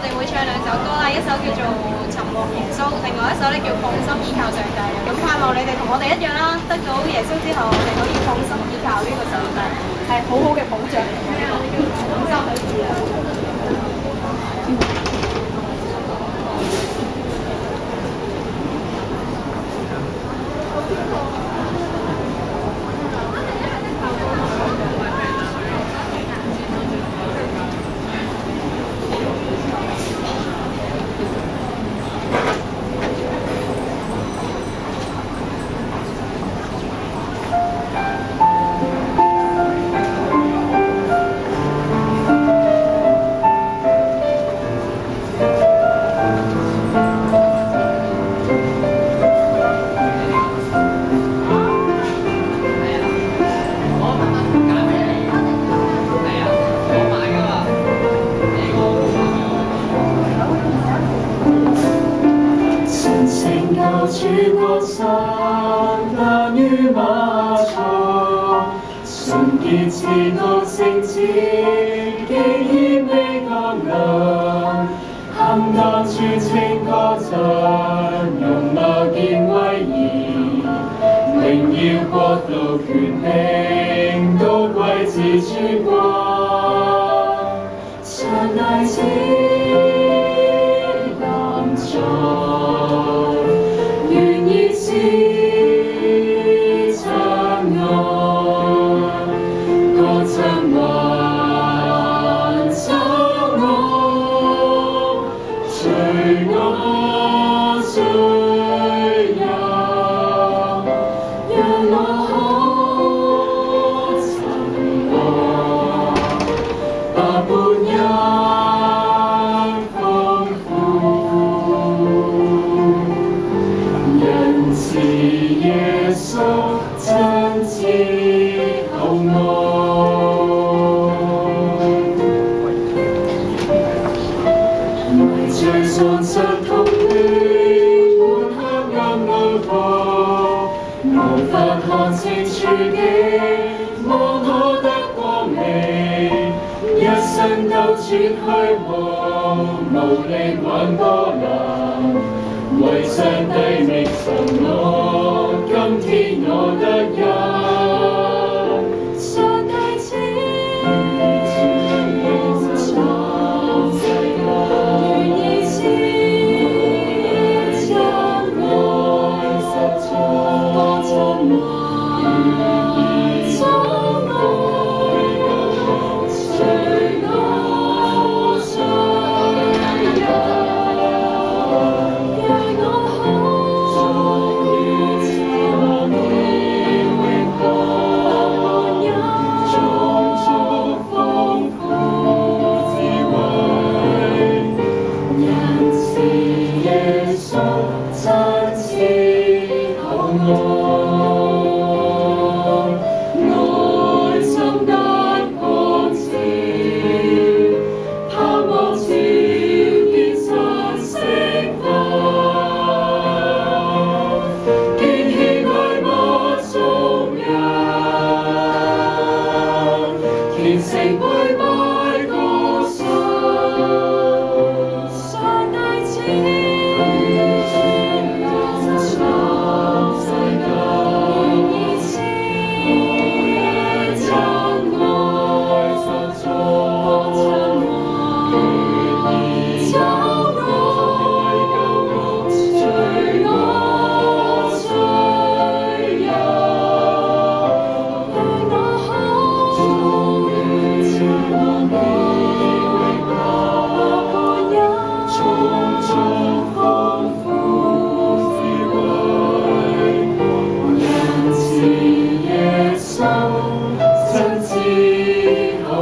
哋會唱兩首歌啦，一首叫做《尋獲耶穌》，另外一首咧叫《放心依靠上帝》。咁盼望你哋同我哋一樣啦，得到耶穌之後，我哋可以放心依靠呢個上帝，係好好嘅保障嚟嘅。呢個叫放心依靠。主國山難於馬槽，純潔自覺聖子，既謙卑剛強，堪當尊稱歌讚，容貌見威嚴，榮耀國度權柄，都歸至尊光，上大子南藏。願意知真愛，歌讚還找我，隨我追遊，讓我可尋獲百般恩豐富。是耶穌親自厚愛，為罪喪失痛戀，滿黑暗路途，無法看清處境，望可得光明，一生都轉虛無，無力挽波瀾。為上帝覓尋我，今天我得人，上帝子創世界，願意知真愛實在，多親愛真愛，隨我追遊。愛心得光照，盼望照見神釋放，見起愛物眾人，虔誠跪拜歌唱，上帝子。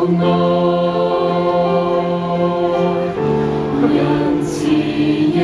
愛，仁慈耶